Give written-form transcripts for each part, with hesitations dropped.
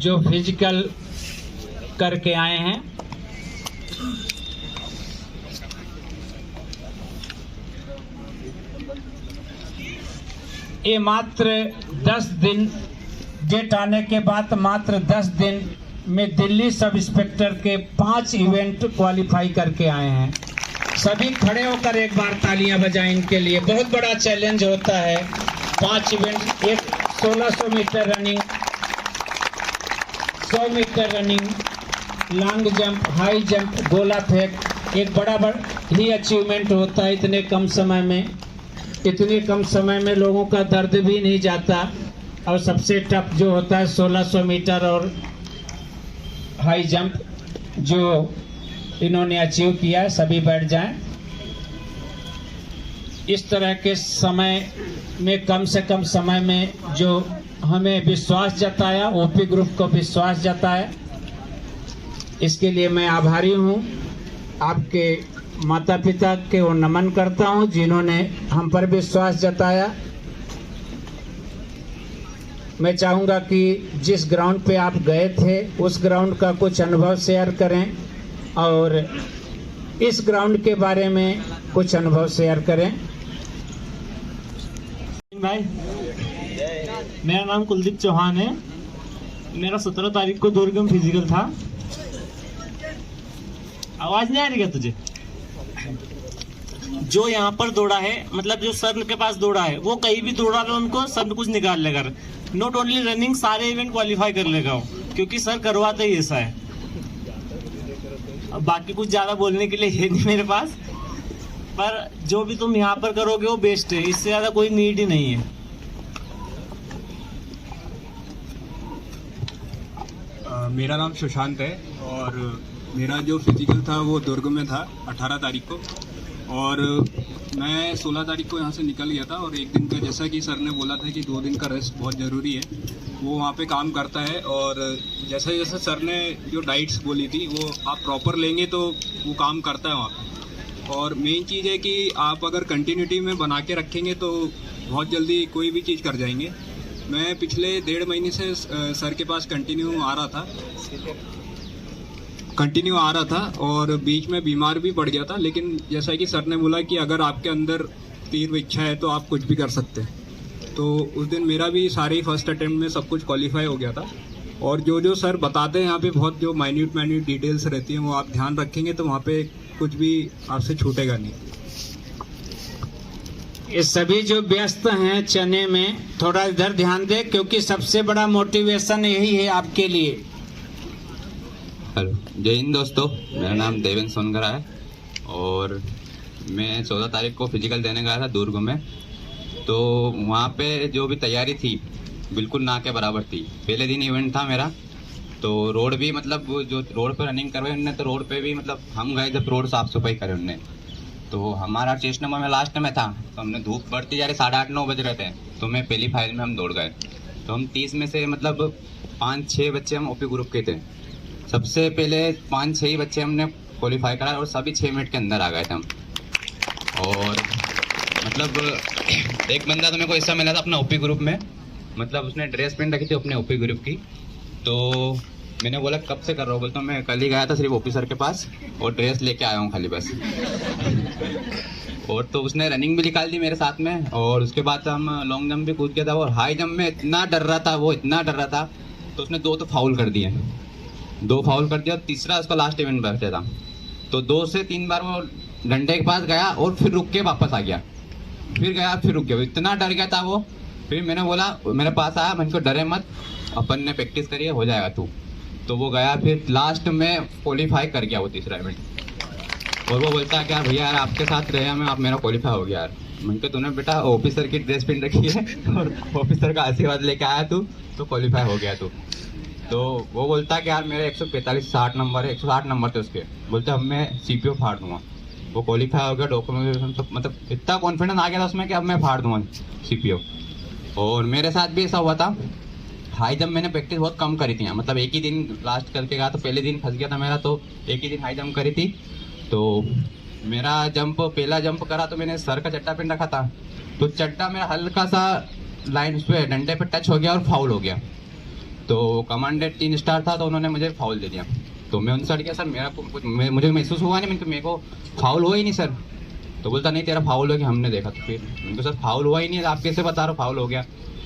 जो फिजिकल करके आए हैं। ये मात्र 10 दिन डेट आने के बाद मात्र 10 दिन में दिल्ली सब इंस्पेक्टर के 5 इवेंट क्वालिफाई करके आए हैं। सभी खड़े होकर एक बार तालियां बजाएं इनके लिए। बहुत बड़ा चैलेंज होता है 5 इवेंट, एक 1600 metre running, 100 metre running, long jump, high jump, गोला फेंक, एक बड़ा ही अचीवमेंट होता है। इतने कम समय में लोगों का दर्द भी नहीं जाता। और सबसे टफ जो होता है 1600 मीटर और हाई जंप जो इन्होंने अचीव किया है। सभी बैठ जाएं। इस तरह के समय में कम से कम समय में जो हमें विश्वास जताया, ओपी ग्रुप को विश्वास जताया, इसके लिए मैं आभारी हूं। आपके माता पिता के वो नमन करता हूं जिन्होंने हम पर विश्वास जताया। मैं चाहूँगा कि जिस ग्राउंड पे आप गए थे उस ग्राउंड का कुछ अनुभव शेयर करें और इस ग्राउंड के बारे में कुछ अनुभव शेयर करें। भाई, मेरा नाम कुलदीप चौहान है। मेरा 17 तारीख को दुर्ग में फिजिकल था। आवाज नहीं आ रही क्या तुझे? जो यहाँ पर दौड़ा है, मतलब जो सर के पास दौड़ा है, वो कहीं भी दौड़ा रहे उनको सब कुछ निकाल लेगा। नॉट ओनली रनिंग, सारे इवेंट क्वालिफाई कर लेगा वो, क्योंकि सर करवाते ही ऐसा है। अब बाकी कुछ ज्यादा बोलने के लिए है नहीं मेरे पास, पर जो भी तुम यहाँ पर करोगे वो बेस्ट है, इससे ज्यादा कोई नीड ही नहीं है। मेरा नाम सुशांत है और मेरा जो फिजिकल था वो दुर्ग में था 18 तारीख को, और मैं 16 तारीख को यहाँ से निकल गया था। और एक दिन का, जैसा कि सर ने बोला था कि 2 दिन का रेस्ट बहुत ज़रूरी है, वो वहाँ पे काम करता है। और जैसे जैसे सर ने जो डाइट्स बोली थी वो आप प्रॉपर लेंगे तो वो काम करता है वहाँ पे। और मेन चीज़ है कि आप अगर कंटिन्यूटी में बना के रखेंगे तो बहुत जल्दी कोई भी चीज़ कर जाएंगे। मैं पिछले 1.5 महीने से सर के पास कंटिन्यू आ रहा था और बीच में बीमार भी पड़ गया था। लेकिन जैसा कि सर ने बोला कि अगर आपके अंदर तीव्र इच्छा है तो आप कुछ भी कर सकते हैं। तो उस दिन मेरा भी सारे फर्स्ट अटेम्प्ट में सब कुछ क्वालिफाई हो गया था। और जो सर बताते हैं यहाँ पे बहुत जो माइन्यूट डिटेल्स रहती हैं वो आप ध्यान रखेंगे तो वहाँ पे कुछ भी आपसे छूटेगा नहीं। ये सभी जो व्यस्त हैं चने में, थोड़ा इधर ध्यान दें क्योंकि सबसे बड़ा मोटिवेशन यही है आपके लिए। हेलो, जय हिंद दोस्तों। मेरा नाम देवेंद्र सोनगरा है और मैं 14 तारीख को फिजिकल देने गया था दुर्ग में। तो वहाँ पे जो भी तैयारी थी बिल्कुल ना के बराबर थी। पहले दिन इवेंट था मेरा, तो रोड भी मतलब जो रोड पे रनिंग करवाई उनने, तो रोड पे भी मतलब हम गए जब रोड साफ सफाई करे उनने, तो हमारा चेस्ट नंबर में लास्ट में था। तो हमने धूप बढ़ती जा रही, 8:30-9 बज रहे थे, तो मैं पहली फाइल में हम दौड़ गए। तो हम 30 में से मतलब 5-6 बच्चे हम ओपी ग्रुप के थे। सबसे पहले 5-6 ही बच्चे हमने क्वालिफाई करा और सभी 6 मिनट के अंदर आ गए थे हम। और मतलब एक बंदा तो मेरे को ऐसा मिला था अपना ओपी ग्रुप में, मतलब उसने ड्रेस पहन रखी थी अपने ओपी ग्रुप की। तो मैंने बोला कब से कर रहा हूँ? बोलता मैं कल ही गया था सिर्फ ऑफिसर के पास और ड्रेस लेके आया हूँ खाली बस। और तो उसने रनिंग भी निकाल दी मेरे साथ में। और उसके बाद हम लॉन्ग जंप भी कूद गया था और हाई जंप में इतना डर रहा था वो, इतना डर रहा था। तो उसने 2 तो फाउल कर दिए, 2 फाउल कर दिया। तीसरा उसका लास्ट इवेंट बैठा था, तो 2 से 3 बार वो डंडे के पास गया और फिर रुक के वापस आ गया, फिर गया फिर रुक गया। इतना डर गया था वो। फिर मैंने बोला, मेरे पास आया, मैंने को डरे मत, अपन ने प्रैक्टिस करी है, हो जाएगा तू। तो वो गया, फिर लास्ट में क्वालिफाई कर गया वो तीसरा इवेंट। और वो बोलता है कि यार भैया यार आपके साथ रहे मैं, आप मेरा क्वालिफाई हो गया यार। मैंने कहा तूने बेटा ऑफिसर की ड्रेस पहन रखी है और ऑफिसर का आशीर्वाद लेके आया तू, तो क्वालिफाई हो गया तू। तो वो बोलता है कि यार मेरे 145-60 नंबर है, 160 नंबर थे उसके। बोलते अब मैं सीपीओ फाड़ दूंगा। वो क्वालिफाई हो गया, डॉक्यूमेंटेशन सब, मतलब इतना कॉन्फिडेंस आ गया था उसमें कि अब मैं फाड़ दूंगा सीपीओ। और मेरे साथ भी ऐसा हुआ था। हाई जंप मैंने प्रैक्टिस बहुत कम करी थी, मतलब एक ही दिन लास्ट करके गया, तो पहले दिन फंस गया था मेरा, तो एक ही दिन हाई जंप करी थी। तो मेरा जंप, पहला जंप करा तो मैंने सर का चट्टा पहन रखा था, तो चट्टा मेरा हल्का सा लाइन उस पर डंडे पे टच हो गया और फाउल हो गया। तो कमांडेड 3 स्टार था, तो उन्होंने मुझे फाउल दे दिया। तो मैं उनसे अड़ गया, सर मुझे महसूस हुआ नहीं, मेरे को फाउल हुआ ही नहीं सर। तो बोलता नहीं तेरा फाउल हो गया, हमने देखा। तो फिर उनको सर फाउल हुआ ही नहीं, आप कैसे बता रहे हो फाउल हो गया?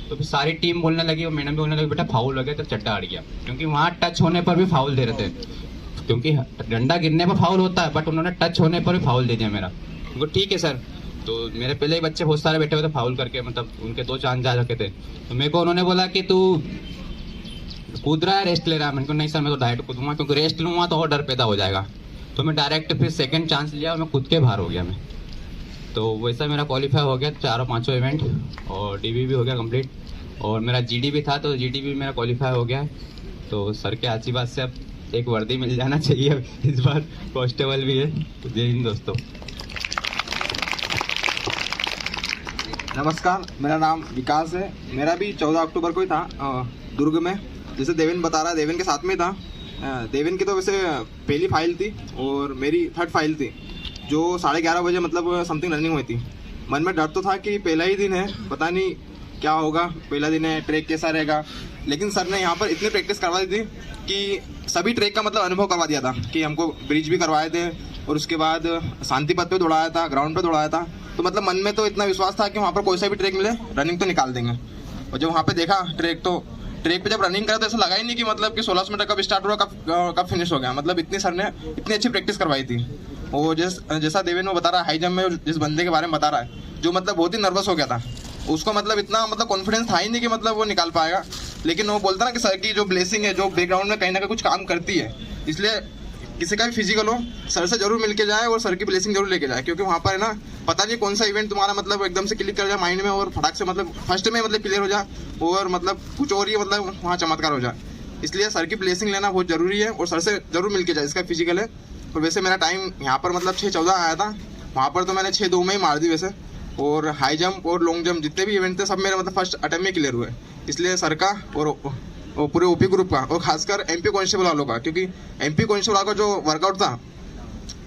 तो फिर सारी टीम बोलने लगी और मैडम भी बोलने लगी बेटा फाउल हो गया, तो चट्टा अड़ गया। क्योंकि वहाँ टच होने पर भी फाउल दे रहे थे, क्योंकि डंडा गिरने पर फाउल होता है, बट उन्होंने टच होने पर भी फाउल दे दिया मेरा। उनको ठीक है सर। तो मेरे पहले ही बच्चे बहुत सारे बैठे हुए थे फाउल करके, मतलब उनके 2 चांस जा चुके थे। तो मेरे को उन्होंने बोला कि तू कूद रहा है, रेस्ट ले रहा है। मैंने कहा नहीं सर, मैं तो डायरेक्ट कूदूंगा, क्योंकि रेस्ट लूँगा तो और डर पैदा हो जाएगा। तो मैं डायरेक्ट फिर सेकंड चांस लिया और मैं कूद के बाहर हो गया मैं। तो वैसा मेरा क्वालिफाई हो गया 4-5 इवेंट, और डीबी भी हो गया कंप्लीट, और मेरा जीडी भी था, तो जीडी भी मेरा क्वालिफाई हो गया। तो सर के आशीर्वाद से अब एक वर्दी मिल जाना चाहिए, इस बार कांस्टेबल भी है। तो जय हिंद दोस्तों। नमस्कार, मेरा नाम विकास है। मेरा भी 14 अक्टूबर को ही था दुर्ग में, जैसे देवेन बता रहा है, देवेन के साथ में था। देवेन की तो वैसे पहली फाइल थी और मेरी थर्ड फाइल थी, जो 11:30 बजे मतलब समथिंग रनिंग हुई थी। मन में डर तो था कि पहला ही दिन है, पता नहीं क्या होगा, पहला दिन है, ट्रैक कैसा रहेगा। लेकिन सर ने यहाँ पर इतनी प्रैक्टिस करवा दी थी कि सभी ट्रैक का मतलब अनुभव करवा दिया था, कि हमको ब्रिज भी करवाए थे और उसके बाद शांति पथ पे दौड़ाया था, ग्राउंड पे दौड़ाया था। तो मतलब मन में तो इतना विश्वास था कि वहाँ पर कोई सा भी ट्रैक मिले रनिंग तो निकाल देंगे। और जब वहाँ पे देखा ट्रैक, तो ट्रैक पे जब रनिंग करा तो ऐसा लगा ही नहीं कि मतलब कि 1600 मीटर कब स्टार्ट हुआ कब फिनिश हो गया। मतलब इतनी सर ने इतनी अच्छी प्रैक्टिस करवाई थी। और जैसा देवेन वो बता रहा है, हाई जंप में जिस बंदे के बारे में बता रहा है, जो मतलब बहुत ही नर्वस हो गया था, उसको मतलब इतना मतलब कॉन्फिडेंस था ही नहीं कि मतलब वो निकाल पाएगा। लेकिन वो बोलता ना कि सर की जो ब्लेसिंग है, जो बैकग्राउंड में कहीं ना कहीं कुछ काम करती है। इसलिए किसी का भी फिजिकल हो, सर से जरूर मिलके जाए और सर की ब्लेसिंग जरूर लेके जाए, क्योंकि वहाँ पर है ना, पता नहीं कौन सा इवेंट तुम्हारा मतलब एकदम से क्लिक कर जाए माइंड में और फटाक से मतलब फर्स्ट में मतलब क्लियर हो जाए, और मतलब कुछ और ही मतलब वहाँ चमत्कार हो जाए। इसलिए सर की ब्लेसिंग लेना बहुत जरूरी है और सर से जरूर मिलके जाए, इसका फिजिकल है। और वैसे मेरा टाइम यहाँ पर मतलब 6:14 आया था, वहाँ पर तो मैंने 6:02 में ही मार दी वैसे। और हाई जंप और लॉन्ग जंप जितने भी इवेंट थे सब मेरे मतलब फर्स्ट अटेम्प्ट में क्लियर हुए। इसलिए सर का और पूरे ओपी ग्रुप का, और खासकर एमपी कांस्टेबल वालों का, क्योंकि एमपी कांस्टेबल वालों का जो वर्कआउट था,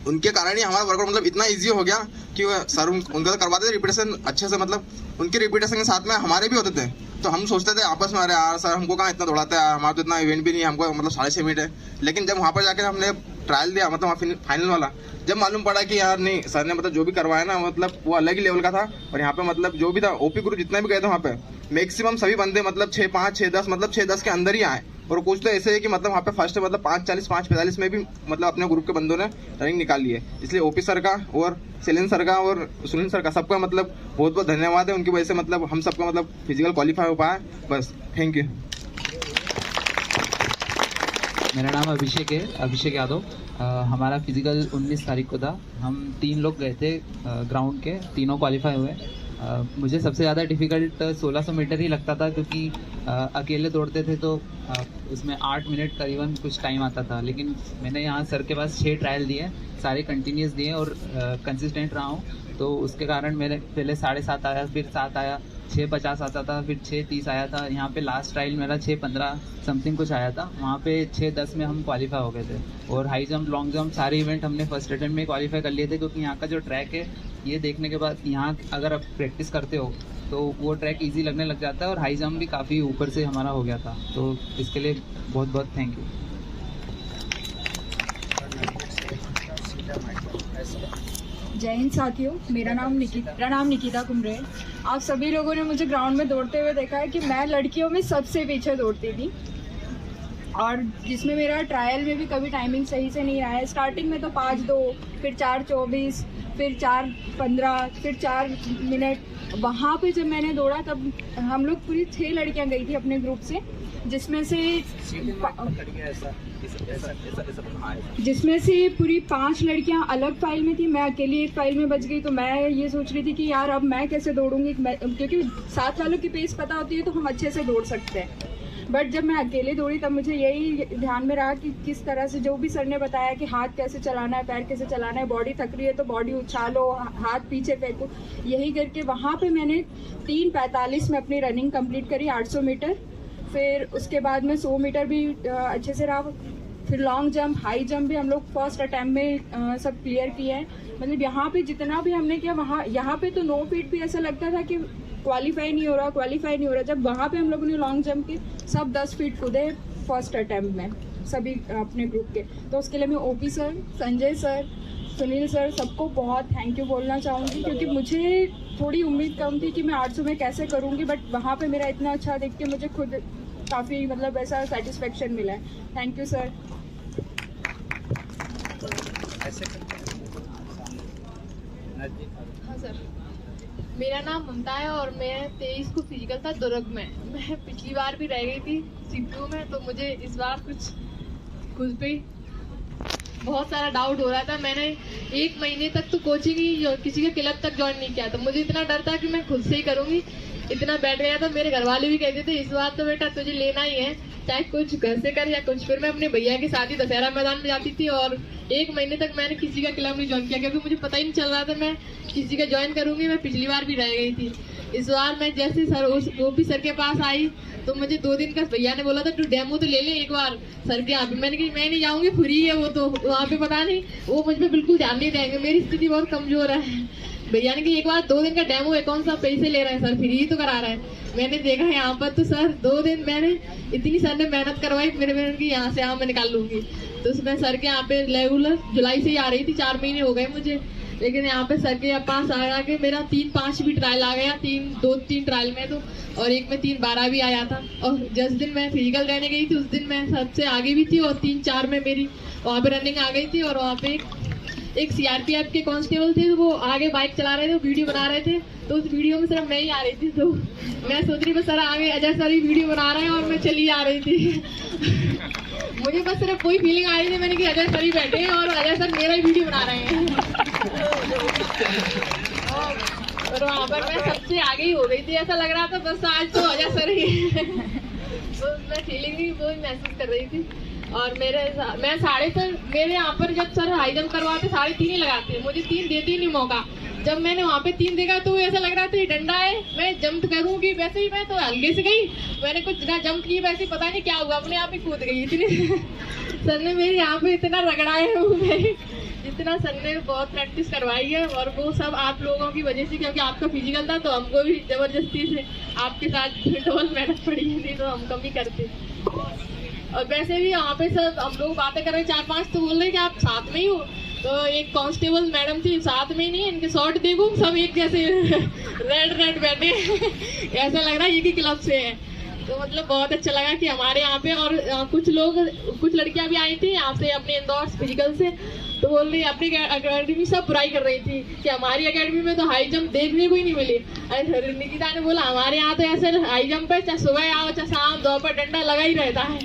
उनके कारण ही हमारा वर्कआउट मतलब इतना इजी हो गया कि सर उनका तो करवाते थे रिपीटेशन अच्छे से, मतलब उनके रिपीटेशन के साथ में हमारे भी होते थे। तो हम सोचते थे आपस में, अरे यार सर हमको कहाँ इतना दौड़ाते हैं, हमारा तो इतना इवेंट भी नहीं है, हमको मतलब 6.5 मिनट है। लेकिन जब वहाँ पर जाकर हमने ट्रायल दिया, मतलब वहाँ फाइनल वाला, जब मालूम पड़ा कि यार नहीं, सर ने मतलब जो भी करवाया ना, मतलब वो अलग ही लेवल का था। और यहाँ पे मतलब जो भी था, ओपी ग्रुप जितने भी गए थे वहाँ पे मैक्सिमम सभी बंदे मतलब 6:05, 6:10 मतलब 6:10 के अंदर ही आए। और कुछ तो ऐसे है कि मतलब वहाँ पे फर्स्ट मतलब 5:40, 5:45 में भी मतलब अपने ग्रुप के बंदों ने रनिंग निकाली है। इसलिए ओपी सर का और शैलेंद्र सर का और सुनील सर का सबका मतलब बहुत बहुत धन्यवाद है। उनकी वजह से मतलब हम सबका मतलब फिजिकल क्वालिफाई हो पाया। बस, थैंक यू। मेरा नाम अभिषेक है, अभिषेक यादव। हमारा फिजिकल 19 तारीख को था। हम 3 लोग गए थे ग्राउंड के, तीनों क्वालिफाई हुए। मुझे सबसे ज़्यादा डिफ़िकल्ट 1600 मीटर ही लगता था, क्योंकि अकेले दौड़ते थे तो उसमें 8 मिनट करीबन कुछ टाइम आता था। लेकिन मैंने यहाँ सर के पास 6 ट्रायल दिए, सारे कंटिन्यूस दिए और कंसिस्टेंट रहा हूँ। तो उसके कारण मेरे पहले 7.5 आया, फिर 7 आया, 6:50 आता था, फिर 6:30 आया था। यहाँ पे लास्ट ट्रायल मेरा 6:15 समथिंग कुछ आया था। वहाँ पे 6:10 में हम क्वालिफाई हो गए थे। और हाई जंप, लॉन्ग जंप सारे इवेंट हमने फर्स्ट अटेम्प्ट में क्वालिफाई कर लिए थे, क्योंकि यहाँ का जो ट्रैक है, ये देखने के बाद यहाँ अगर आप प्रैक्टिस करते हो तो वो ट्रैक इजी लगने लग जाता है। और हाई जंप भी काफ़ी ऊपर से हमारा हो गया था, तो इसके लिए बहुत बहुत थैंक यू। जय हिंद साथियों, मेरा नाम निकिता कुमरे है। आप सभी लोगों ने मुझे ग्राउंड में दौड़ते हुए देखा है कि मैं लड़कियों में सबसे पीछे दौड़ती थी, और जिसमें मेरा ट्रायल में भी कभी टाइमिंग सही से नहीं आया। स्टार्टिंग में तो 5:02, फिर 4:24, फिर 4:15, फिर 4 मिनट। वहाँ पे जब मैंने दौड़ा तब हम लोग पूरी 6 लड़कियाँ गई थी अपने ग्रुप से, जिसमें से पूरी 5 लड़कियां अलग फाइल में थी। मैं अकेली एक फाइल में बच गई। तो मैं ये सोच रही थी कि यार अब मैं कैसे दौड़ूंगी, क्योंकि साथ वालों की पेस पता होती है तो हम अच्छे से दौड़ सकते हैं। बट जब मैं अकेले दौड़ी तब मुझे यही ध्यान में रहा कि किस तरह से, जो भी सर ने बताया कि हाथ कैसे चलाना है, पैर कैसे चलाना है, बॉडी थक रही है तो बॉडी उछालो, हाथ पीछे फेंको, यही करके वहाँ पे मैंने 3:45 में अपनी रनिंग कंप्लीट करी, 800 मीटर। फिर उसके बाद में 100 मीटर भी अच्छे से रहा। फिर लॉन्ग जंप, हाई जंप भी हम लोग फर्स्ट अटैम्प्ट में सब क्लियर किए हैं। मतलब यहाँ पे जितना भी हमने किया, वहाँ यहाँ पे तो 9 फीट भी ऐसा लगता था कि क्वालिफाई नहीं हो रहा। जब वहाँ पे हम लोगों ने लॉन्ग जंप के सब 10 फीट कूदे फर्स्ट अटैम्प्ट में सभी अपने ग्रुप के, तो उसके लिए मैं OP sir, Sanjay sir, Sunil sir सबको बहुत थैंक यू बोलना चाहूँगी, क्योंकि मुझे थोड़ी उम्मीद कम थी कि मैं 800 में कैसे करूँगी, बट वहाँ पे मेरा इतना अच्छा देख के मुझे खुद काफ़ी मतलब ऐसा सेटिस्फेक्शन मिला है। Thank you sir. हाँ सर, मेरा नाम ममता है और मैं 23 को फिजिकल था दुर्ग में। मैं पिछली बार भी रह गई थी सीपीयू में, तो मुझे इस बार कुछ खुद पे बहुत सारा डाउट हो रहा था। मैंने 1 महीने तक तो कोचिंग ही किसी के क्लब तक ज्वाइन नहीं किया, तो मुझे इतना डर था कि मैं खुद से ही करूँगी। इतना बैठ गया था, मेरे घर वाले भी कहते थे इस बार तो बेटा तुझे लेना ही है, चाहे कुछ घर से कर या कुछ। फिर मैं अपने भैया के साथ ही दशहरा मैदान में जाती थी और 1 महीने तक मैंने किसी का क्लब नहीं ज्वाइन किया, क्योंकि मुझे पता ही नहीं चल रहा था मैं किसी का ज्वाइन करूँगी। मैं पिछली बार भी रह गई थी। इस बार मैं जैसे सर ओपी सर के पास आई तो मुझे 2 दिन का भैया ने बोला था तू डेमो तो ले ले एक बार सर के यहाँ पे। मैंने कहा मैं नहीं जाऊँगी, फ्री है वो, तो वहाँ पे पता नहीं वो मुझ पर बिल्कुल ध्यान नहीं देंगे, मेरी स्थिति बहुत कमजोर है। भैया ने कहा एक बार 2 दिन का डेमो है, कौन सा पैसे ले रहे हैं सर, फ्री ही तो करा रहा है। मैंने देखा यहाँ पर तो सर 2 दिन मैंने इतनी सर ने मेहनत करवाई, मेरे मैंने की यहाँ से यहाँ मैं निकाल लूंगी। तो उसमें सर के यहाँ पे रेगुलर जुलाई से ही आ रही थी, 4 महीने हो गए मुझे, लेकिन यहाँ पे सर के पास आके मेरा 3-5 भी ट्रायल आ गया, 2-3 ट्रायल में तो, और एक में 3-12 भी आया था। और जिस दिन मैं फिजिकल रहने गई थी उस दिन मैं सबसे आगे भी थी और 3-4 में मेरी वहाँ पे रनिंग आ गई थी। और वहाँ पे एक सीआरपीएफ के कांस्टेबल थे, वो आगे बाइक चला रहे थे, वीडियो बना रहे थे, तो उस वीडियो में सिर्फ मैं ही आ रही थी। तो मैं सोच रही बस सर आगे अजय सर ही वीडियो बना रहे हैं और मैं चली आ रही थी। मुझे बस सिर्फ कोई फीलिंग आ रही थी, मैंने कि अजय सर ही बैठे हैं और अजय सर मेरा ही वीडियो बना रहे हैं। और वहाँ पर मैं सबसे आगे ही हो गई थी, ऐसा लग रहा था बस आज तो अजय सर ही। तो मैं फीलिंग ही वो महसूस कर रही थी। और मैं मेरे यहाँ पर जब सर हाई जंप करवाते 3.5 ही लगाते, मुझे 3 देते ही नहीं मौका। जब मैंने वहाँ पे 3 देखा तो ऐसा लग रहा था ये डंडा है, मैं जंप करूँगी, वैसे ही मैं तो हल्के से गई, मैंने कुछ ना जंप की, वैसे पता नहीं क्या हुआ, अपने आप ही कूद गई इतनी। सर ने मेरे यहाँ पे इतना रगड़ाया है, जितना सर ने बहुत प्रैक्टिस करवाई है, और वो सब आप लोगों की वजह से, क्योंकि आपका फिजिकल था तो हमको भी जबरदस्ती से आपके साथ डबल मेहनत पड़ी थी, तो हम कम ही करते। और वैसे भी यहाँ पे सब हम लोग बातें कर रहे 4-5 तो बोल रहे कि आप साथ में ही हो। तो एक कांस्टेबल मैडम थी, साथ में ही नहीं, इनके शॉर्ट देखो सब एक जैसे रेड बैठे। ऐसा लग रहा है ये कि क्लब से है। तो मतलब बहुत अच्छा लगा कि हमारे यहाँ पे, और कुछ लड़कियां भी आई थी यहाँ से अपने इंदौर फिजिकल से, तो बोल रही अपनी अकेडमी सब बुराई कर रही थी कि हमारी अकेडमी में तो हाई जंप देखने को ही नहीं मिली। अरे निकिता ने बोला हमारे यहाँ तो ऐसे हाई जंप है, चाहे सुबह आओ चाहे शाम दोपहर डंडा लगा ही रहता है,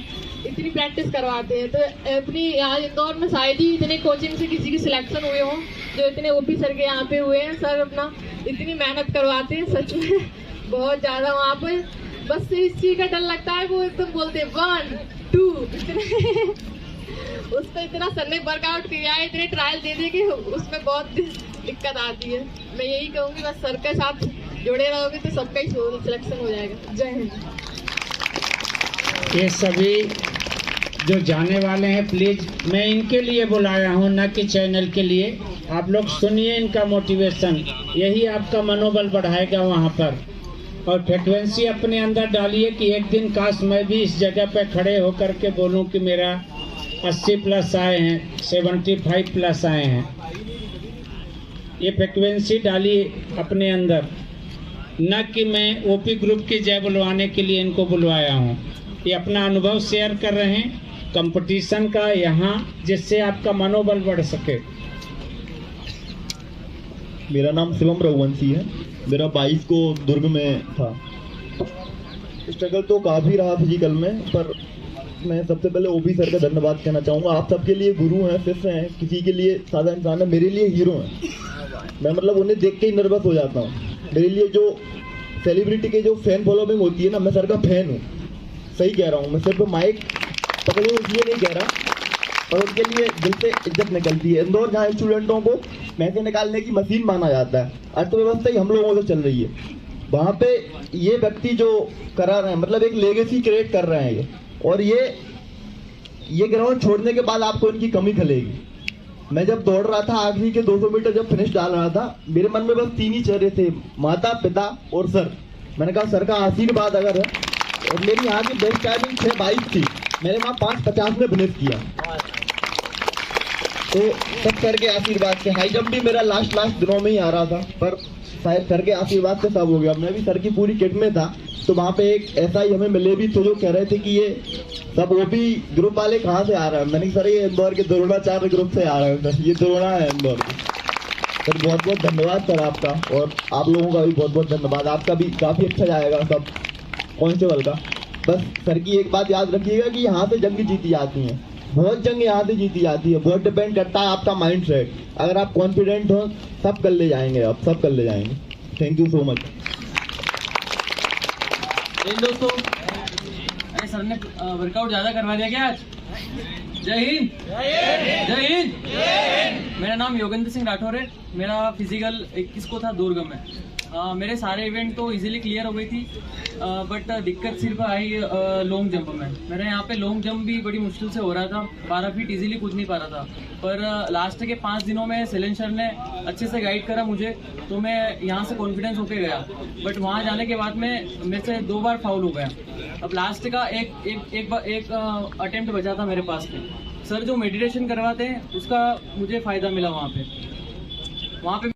इतनी प्रैक्टिस करवाते हैं। तो अपनी यहाँ इंदौर में शायद ही इतने कोचिंग से किसी की सिलेक्शन हुए हों जो इतने ओपी सर के यहाँ पे हुए हैं। सर अपना इतनी मेहनत करवाते हैं सच में बहुत ज़्यादा। वहाँ पर बस इस चीज़ का डर लगता है, वो एकदम बोलते हैं 1 2 उस पर इतना सर ने वर्कआउट किया है, इतने ट्रायल दे दे कि उसमें बहुत दिक्कत आती है। मैं यही कहूँगी बस सर के साथ जुड़े रहोगे तो सबका ही सिलेक्शन हो जाएगा। जय हिंद। ये सभी जो जाने वाले हैं प्लीज, मैं इनके लिए बुलाया हूँ, न कि चैनल के लिए। आप लोग सुनिए इनका मोटिवेशन, यही आपका मनोबल बढ़ाएगा वहाँ पर। और फ्रिक्वेंसी अपने अंदर डालिए कि एक दिन काश मैं भी इस जगह पे खड़े होकर के बोलूँ कि मेरा 80+ आए हैं, 75+ आए हैं। ये फ्रिक्वेंसी डालिए अपने अंदर, न कि मैं ओपी ग्रुप की जय बुलवाने के लिए इनको बुलवाया हूँ। ये अपना अनुभव शेयर कर रहे हैं कंपटीशन का यहाँ, जिससे आपका मनोबल बढ़ सके। मेरा नाम शिवम रघुवंशी है, मेरा 22 को दुर्ग में था। स्ट्रगल तो काफ़ी रहा फिजिकल में, पर मैं सबसे पहले ओपी सर का धन्यवाद कहना चाहूँगा। आप सबके लिए गुरु हैं, शिष्य हैं, किसी के लिए सादा इंसान है, मेरे लिए हीरो हैं। मैं मतलब उन्हें देख के ही नर्वस हो जाता हूँ। मेरे लिए जो सेलिब्रिटी के जो फैन फॉलोइंग होती है ना, मैं सर का फैन हूँ, सही कह रहा हूँ। मैं सिर्फ माइक पकड़ूँ इसलिए नहीं कह रहा, पर उनके लिए दिल से इज्जत निकलती है। इंदौर जहाँ स्टूडेंटों को पैसे निकालने की मशीन माना जाता है, अर्थव्यवस्था ही हम लोगों से चल रही है, वहाँ पे ये व्यक्ति जो करा रहे हैं, मतलब एक लेगेसी क्रिएट कर रहे हैं ये। और ये ग्राउंड छोड़ने के बाद आपको इनकी कमी खलेगी। मैं जब दौड़ रहा था, आखिरी के 200 मीटर जब फिनिश डाल रहा था, मेरे मन में बस 3 ही चेहरे थे, माता, पिता और सर। मैंने कहा सर का आशीर्वाद अगर है, और मेरी यहाँ की बेस्ट टाइमिंग 6:22 थी, मैंने वहाँ 5:50 में फिनिश किया। तो सब सर के आशीर्वाद से, हाई जंप भी मेरा लास्ट दिनों में ही आ रहा था, पर शायद सर के आशीर्वाद से सब हो गया। मैं भी सर की पूरी किट में था, तो वहाँ पे एक ऐसा ही हमें मिले भी थे जो कह रहे थे कि ये सब ओपी ग्रुप वाले कहाँ से आ रहे हैं। मैंने सर ये इंदौर के द्रोणाचार्य ग्रुप से आ रहे हैं सर, ये द्रोणा है इंदौर के। सर बहुत बहुत धन्यवाद सर आपका, और आप लोगों का भी बहुत बहुत धन्यवाद। आपका भी काफ़ी अच्छा जाएगा सब कांस्टेबल का। बस सर की एक बात याद रखिएगा कि यहाँ से जंग जीती जाती हैं, बहुत जंग यहाँ से जीती जाती है। बहुत डिपेंड करता है आपका माइंड सेट। अगर आप कॉन्फिडेंट हो सब कर ले जाएंगे, आप सब कर ले जाएंगे। Thank you so much. दोस्तों, अरे सर ने वर्कआउट ज़्यादा करवा दिया क्या आज? जय हिंद, जय हिंद। मेरा नाम योगेंद्र सिंह राठौर है। मेरा फिजिकल 21 को था दुर्ग में। मेरे सारे इवेंट तो इजीली क्लियर हो गई थी, बट दिक्कत सिर्फ आई लॉन्ग जंप में। मेरे यहाँ पे लॉन्ग जंप भी बड़ी मुश्किल से हो रहा था, 12 फीट इजीली कूद नहीं पा रहा था। पर लास्ट के 5 दिनों में शैलेंद्र सर ने अच्छे से गाइड करा मुझे, तो मैं यहाँ से कॉन्फिडेंस होके गया। बट वहाँ जाने के बाद में मेरे से 2 बार फाउल हो गया। अब लास्ट का एक अटेम्प्ट बचा था मेरे पास में। सर जो मेडिटेशन करवाते हैं उसका मुझे फ़ायदा मिला वहाँ पे।